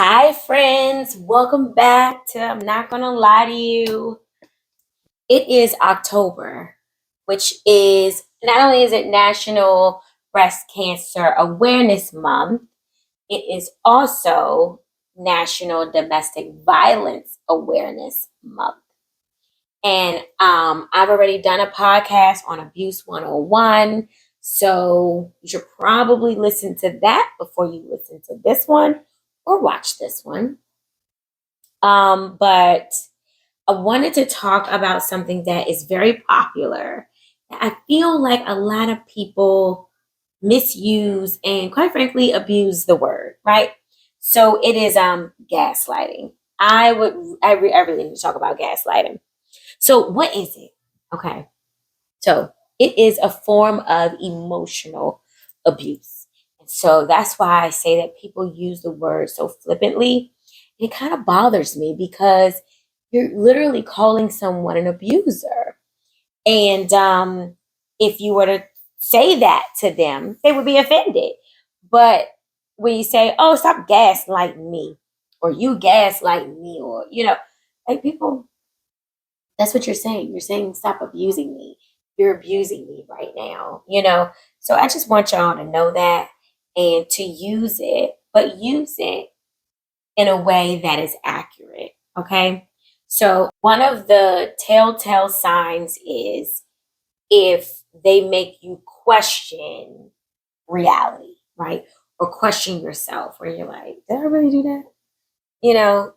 Hi, friends. Welcome back to I'm Not Gonna Lie to You. It is October, which is not only is it National Breast Cancer Awareness Month, it is also National Domestic Violence Awareness Month. And I've already done a podcast on Abuse 101. So you should probably listen to that before you listen to this one or watch this one. But I wanted to talk about something that is very popular. I feel like a lot of people misuse and quite frankly abuse the word, right? So it is gaslighting. I really need to talk about gaslighting. So what is it? Okay. So it is a form of emotional abuse. And so that's why I say that people use the word so flippantly. It kind of bothers me because you're literally calling someone an abuser. And if you were to say that to them, they would be offended. But when you say, oh, stop gaslighting me, or you gaslight me, or, like people, that's what you're saying. You're saying, stop abusing me. You're abusing me right now. So I just want y'all to know that and to use it, but use it in a way that is accurate. Okay. So one of the telltale signs is if they make you question reality, right? Or question yourself, where you're like, did I really do that? You know,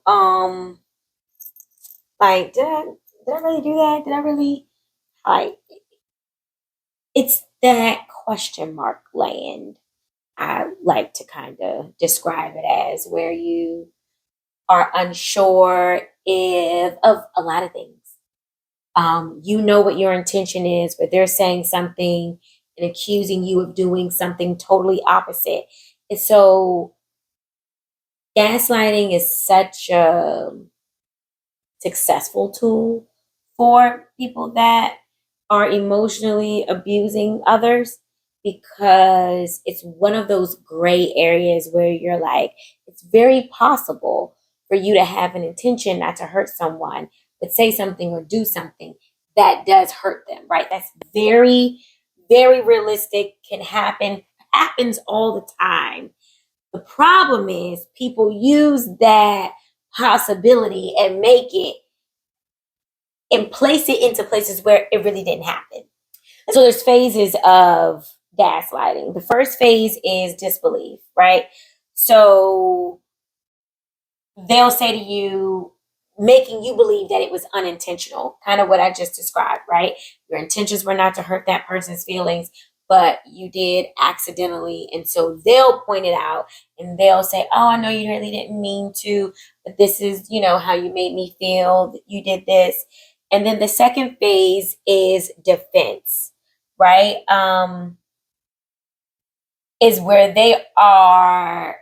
like, did I really do that? Did I really like it's that question mark land I like to kind of describe it as, where you are unsure if of a lot of things. You know what your intention is, but they're saying something and accusing you of doing something totally opposite. And so gaslighting is such a successful tool for people that are emotionally abusing others, because it's one of those gray areas where you're like, it's very possible for you to have an intention not to hurt someone, but say something or do something that does hurt them, right? That's very, very realistic, can happen, happens all the time. The problem is people use that possibility and make it and place it into places where it really didn't happen. So there's phases of gaslighting. The first phase is disbelief, right? So they'll say to you, making you believe that it was unintentional, kind of what I just described, right? Your intentions were not to hurt that person's feelings, but you did accidentally. And so they'll point it out and they'll say, oh, I know you really didn't mean to, but this is, how you made me feel that you did this. And then the second phase is defense, right? Is where they are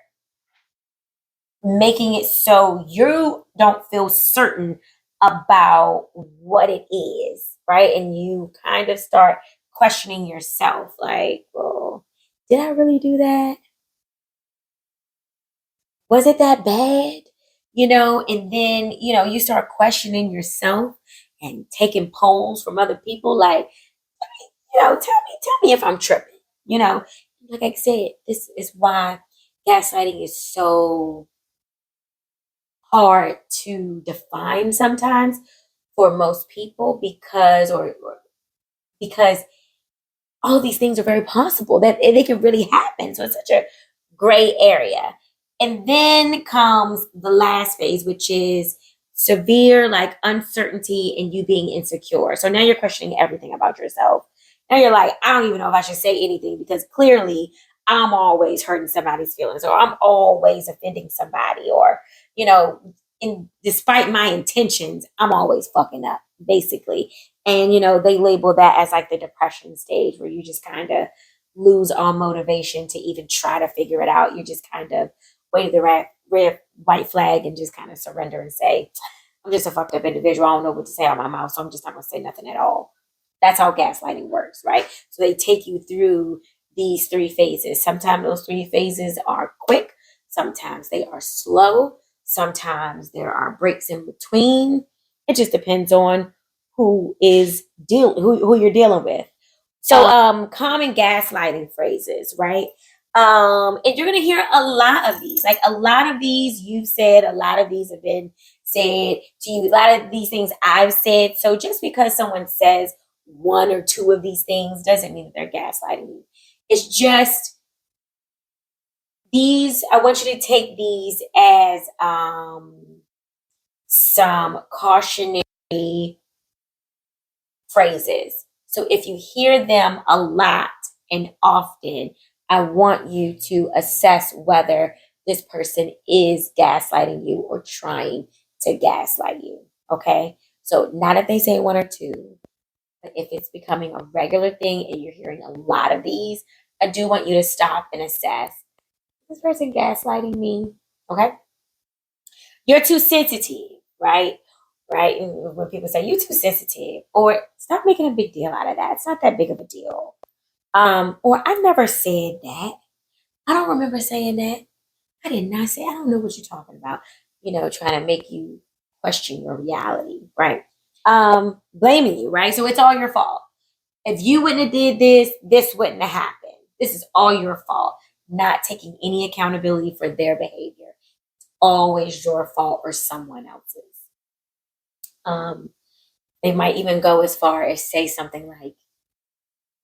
making it so you don't feel certain about what it is, right? And you kind of start questioning yourself, like, well, did I really do that? Was it that bad? And then, you start questioning yourself and taking polls from other people, like, tell me if I'm tripping, you know. Like I said, this is why gaslighting is so hard to define sometimes for most people, because all these things are very possible that they can really happen. So it's such a gray area. And then comes the last phase, which is severe, like uncertainty and you being insecure. So now you're questioning everything about yourself. Now you're like, I don't even know if I should say anything because clearly I'm always hurting somebody's feelings, or I'm always offending somebody, or, despite my intentions, I'm always fucking up, basically. And, they label that as like the depression stage, where you just kind of lose all motivation to even try to figure it out. You just kind of wave the red white flag and just kind of surrender and say, I'm just a fucked up individual. I don't know what to say out of my mouth, so I'm just not going to say nothing at all. That's how gaslighting works, right? So they take you through these three phases. Sometimes those three phases are quick. Sometimes they are slow. Sometimes there are breaks in between. It just depends on who you're dealing with. So common gaslighting phrases, right? And you're gonna hear a lot of these. Like a lot of these you've said, a lot of these have been said to you, a lot of these things I've said. So just because someone says one or two of these things doesn't mean that they're gaslighting you. It's just these, I want you to take these as some cautionary phrases. So if you hear them a lot and often, I want you to assess whether this person is gaslighting you or trying to gaslight you. Okay. So not if they say one or two, but if it's becoming a regular thing and you're hearing a lot of these, I do want you to stop and assess, is this person gaslighting me? Okay. You're too sensitive, right? Right? And when people say you're too sensitive, or stop making a big deal out of that. It's not that big of a deal. Or I've never said that. I don't remember saying that. I did not say. I don't know what you're talking about. Trying to make you question your reality, right? Blaming you, right? So it's all your fault. If you wouldn't have did this, this wouldn't have happened. This is all your fault. Not taking any accountability for their behavior. Always your fault or someone else's. They might even go as far as say something like,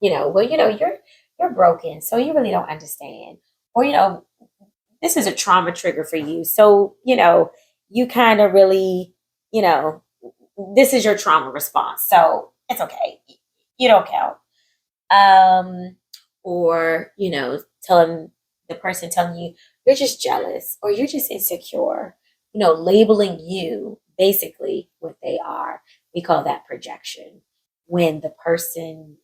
well, you're broken, so you really don't understand. Or, this is a trauma trigger for you. So, you kind of really, you know, this is your trauma response. So it's okay. You don't count. Or, telling the person telling you you're just jealous or you're just insecure, labeling you basically what they are. We call that projection. When the person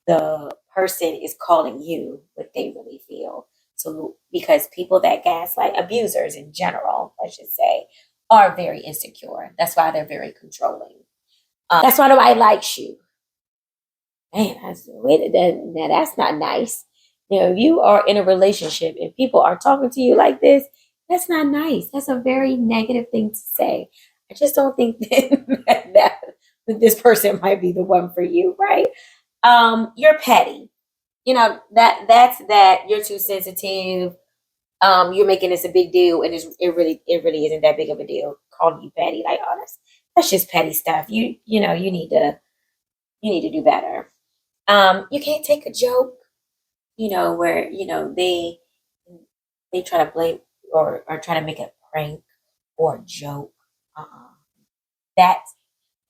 is calling you what they really feel. So because people that gaslight, abusers in general, I should say, are very insecure. That's why they're very controlling. That's why nobody likes you. Man, now that's not nice. If you are in a relationship and people are talking to you like this, that's not nice. That's a very negative thing to say. I just don't think that this person might be the one for you, right? You're petty. That's that you're too sensitive. You're making this a big deal, and it really isn't that big of a deal. Calling you petty, like, oh, that's just petty stuff. You need to do better. You can't take a joke, where they try to blame or try to make a prank or a joke. Uh-uh. That's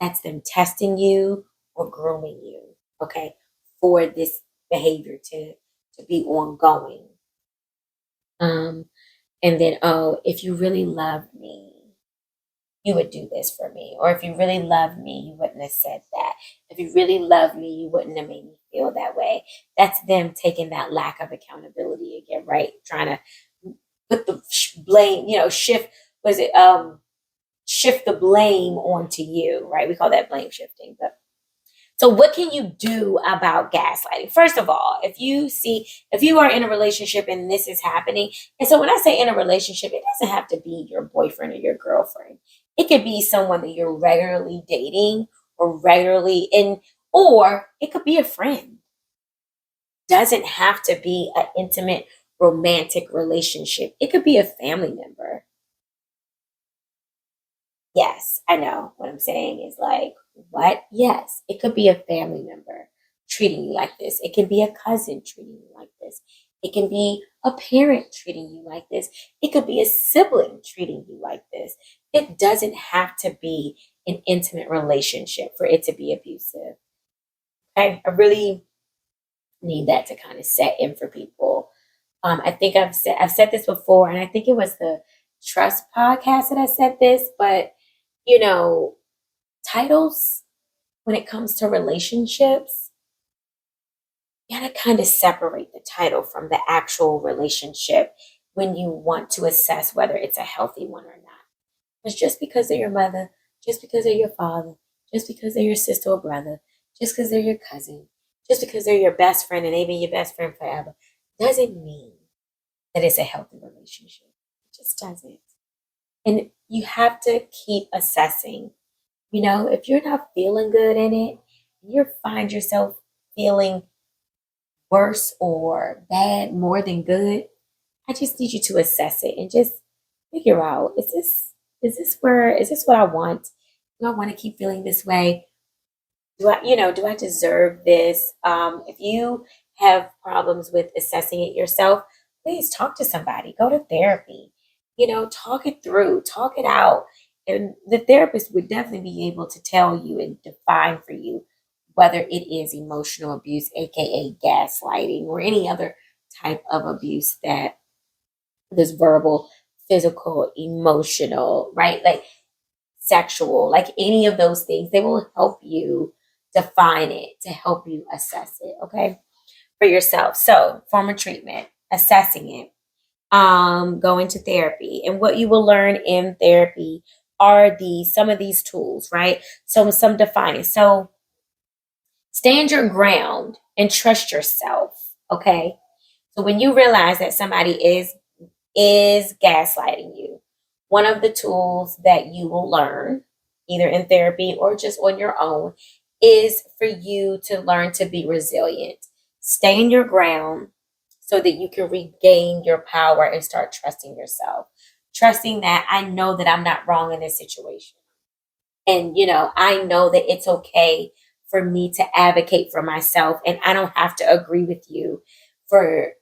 that's them testing you or grooming you, okay, for this behavior to be ongoing. Um, and then, oh, if you really love me, you would do this for me. Or if you really love me, you wouldn't have said that. If you really love me, you wouldn't have made me feel that way. That's them taking that lack of accountability again, right? Trying to put the blame, shift, was it, shift the blame onto you, right? We call that blame shifting. But so what can you do about gaslighting? First of all, if you are in a relationship and this is happening, and so when I say in a relationship, it doesn't have to be your boyfriend or your girlfriend. It could be someone that you're regularly dating or regularly in, or it could be a friend. Doesn't have to be an intimate romantic relationship. It could be a family member. Yes, I know what I'm saying is like, what? Yes, it could be a family member treating you like this. It can be a cousin treating you like this. It can be a parent treating you like this. It could be a sibling treating you like this. It doesn't have to be an intimate relationship for it to be abusive. Okay, I really need that to kind of set in for people. I think I've said this before, and I think it was the Trust podcast that I said this, but you know, titles when it comes to relationships, you gotta kind of separate the title from the actual relationship when you want to assess whether it's a healthy one or not. Because just because they're your mother, just because they're your father, just because they're your sister or brother, just because they're your cousin, just because they're your best friend and they've been your best friend forever, doesn't mean that it's a healthy relationship. just doesn't. And you have to keep assessing. If you're not feeling good in it, you find yourself feeling worse or bad more than good, I just need you to assess it and just figure out, is this what I want? Do I want to keep feeling this way? Do I deserve this? If you have problems with assessing it yourself, please talk to somebody, go to therapy, talk it through, talk it out. And the therapist would definitely be able to tell you and define for you whether it is emotional abuse, aka gaslighting, or any other type of abuse that this verbal, physical, emotional, right? Like sexual, like any of those things, they will help you define it to help you assess it, okay, for yourself. So, form of treatment, assessing it, going to therapy, and what you will learn in therapy are some of these tools, right? So, some defining. So, stand your ground and trust yourself, okay? So, when you realize that somebody is gaslighting you, one of the tools that you will learn, either in therapy or just on your own, is for you to learn to be resilient. Stay in your ground so that you can regain your power and start trusting yourself. Trusting that I know that I'm not wrong in this situation. And, I know that it's okay for me to advocate for myself and I don't have to agree with you for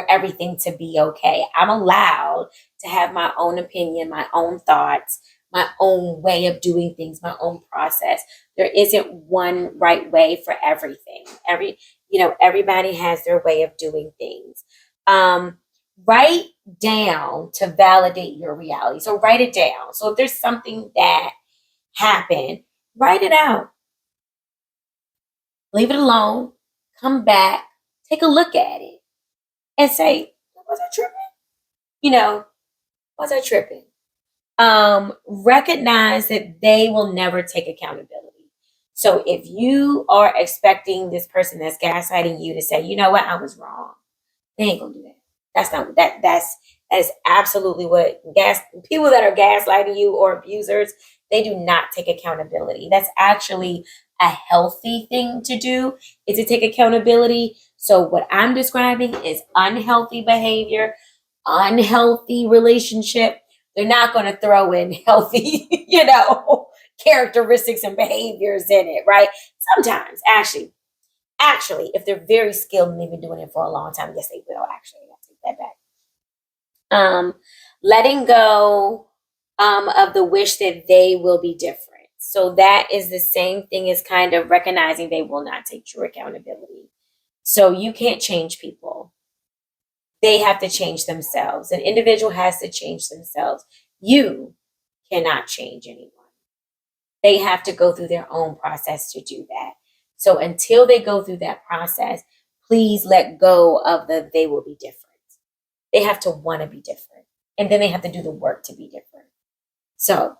everything to be okay. I'm allowed to have my own opinion, my own thoughts, my own way of doing things, my own process. There isn't one right way for everything. Everybody has their way of doing things. Write down to validate your reality. So write it down. So if there's something that happened, write it out. Leave it alone. Come back. Take a look at it and say, was I tripping? Was I tripping? Recognize that they will never take accountability. So if you are expecting this person that's gaslighting you to say, you know what, I was wrong, they ain't gonna do that. That's not that is absolutely what people that are gaslighting you or abusers, they do not take accountability. That's actually a healthy thing to do, is to take accountability. So what I'm describing is unhealthy behavior, unhealthy relationship. They're not going to throw in healthy, characteristics and behaviors in it, right? Sometimes, actually, if they're very skilled and they've been doing it for a long time, yes, they will. Actually, I'll take that back. Letting go of the wish that they will be different. So that is the same thing as kind of recognizing they will not take true accountability. So you can't change people. They have to change themselves. An individual has to change themselves. You cannot change anyone. They have to go through their own process to do that. So until they go through that process, please let go of they will be different. They have to want to be different. And then they have to do the work to be different. So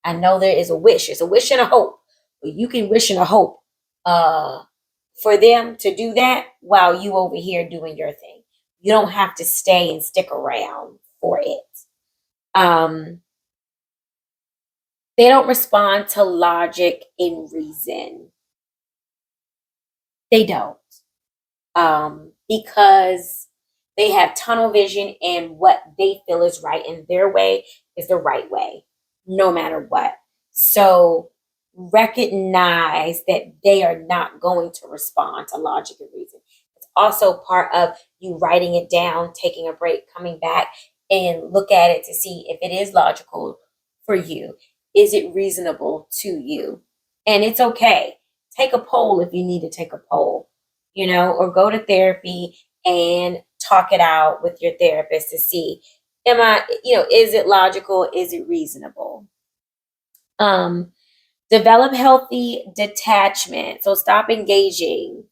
I know there is a wish. It's a wish and a hope. But you can wish and a hope for them to do that while you over here doing your thing. You don't have to stay and stick around for it. They don't respond to logic and reason. They don't. Because they have tunnel vision and what they feel is right in their way is the right way, no matter what. So recognize that they are not going to respond to logic and reason. It's also part of you writing it down, taking a break, coming back and look at it to see if it is logical for you. Is it reasonable to you? And it's okay. Take a poll if you need to take a poll, or go to therapy and talk it out with your therapist to see, is it logical? Is it reasonable? Develop healthy detachment. So stop engaging.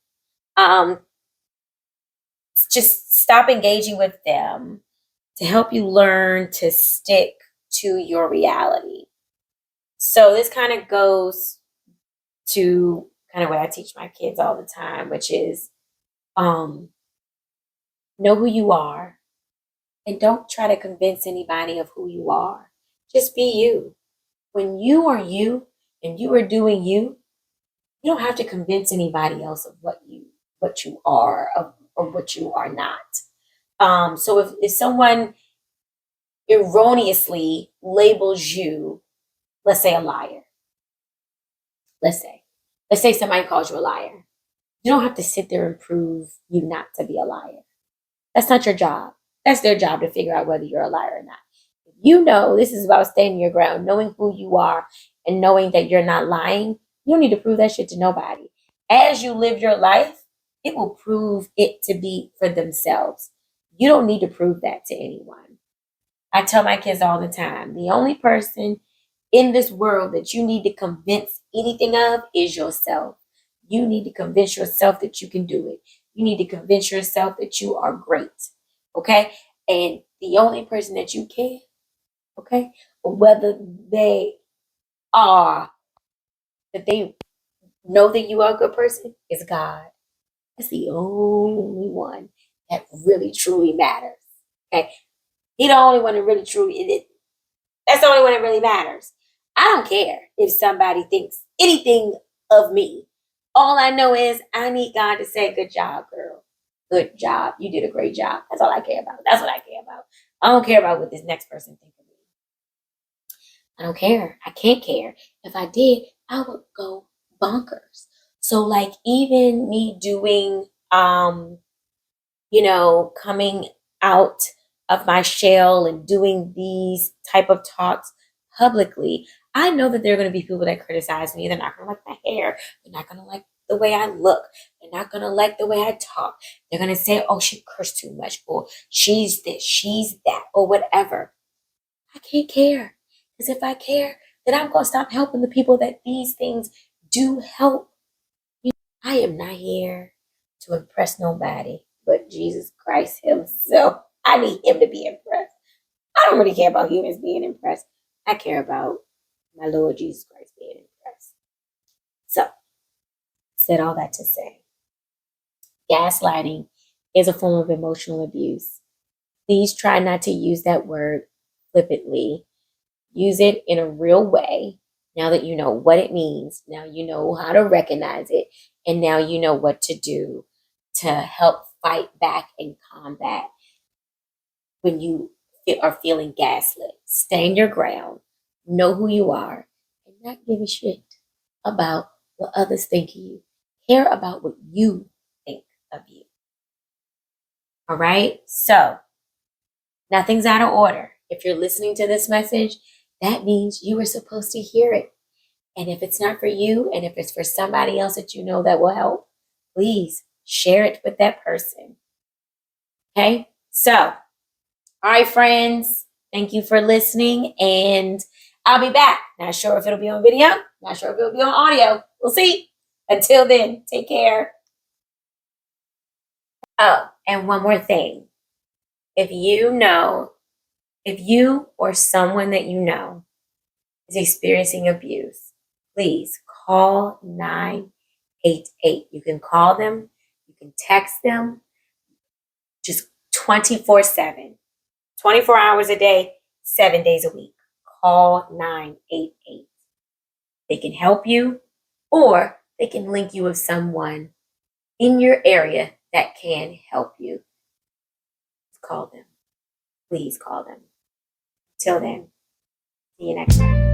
Just stop engaging with them to help you learn to stick to your reality. So this kind of goes to kind of what I teach my kids all the time, which is know who you are, And don't try to convince anybody of who you are. Just be you. When you are you and you are doing you, you don't have to convince anybody else of what you are or what you are not. So if someone erroneously labels you, let's say a liar, let's say, let's say somebody calls you a liar. You don't have to sit there and prove you not to be a liar. That's not your job. That's their job to figure out whether you're a liar or not. You know, this is about standing your ground, knowing who you are and knowing that you're not lying. You don't need to prove that shit to nobody. As you live your life, it will prove it to be for themselves. You don't need to prove that to anyone. I tell my kids all the time, the only person in this world that you need to convince anything of is yourself. You need to convince yourself that you can do it. You need to convince yourself that you are great. Okay? And the only person that you can, okay, whether they are, that they know that you are a good person, is God. That's the only one that really truly matters. Okay? He the only one that really truly, that's the only one that really matters. I don't care if somebody thinks anything of me. All I know is I need God to say, good job, girl. Good job. You did a great job. That's all I care about. That's what I care about. I don't care about what this next person thinks of me. I don't care. I can't care. If I did, I would go bonkers. So like even me doing coming out of my shell and doing these type of talks publicly, I know that there are going to be people that criticize me. They're not going to like my hair. They're not going to like the way I look. They're not going to like the way I talk. They're going to say, oh, she cursed too much, or she's this, she's that, or whatever. I can't care. Because if I care, then I'm going to stop helping the people that these things do help. I am not here to impress nobody but Jesus Christ himself. I need him to be impressed. I don't really care about humans being impressed. I care about my Lord Jesus Christ being impressed. So, said all that to say, gaslighting is a form of emotional abuse. Please try not to use that word flippantly. Use it in a real way. Now that you know what it means, now you know how to recognize it, and now you know what to do to help fight back and combat when you are feeling gaslit. Stand your ground, know who you are, and not give a shit about what others think of you. Care about what you think of you. All right? So, nothing's out of order. If you're listening to this message, that means you were supposed to hear it. And if it's not for you, and if it's for somebody else that you know that will help, please share it with that person. Okay? So, all right, friends, thank you for listening. And I'll be back. Not sure if it'll be on video, not sure if it'll be on audio. We'll see. Until then, take care. Oh, and one more thing. If you or someone that you know is experiencing abuse, please call 988. You can call them, you can text them, just 24/7, 24 hours a day, 7 days a week. Call 988. They can help you, or they can link you with someone in your area that can help you. Call them. Please call them. Till then, see you next time.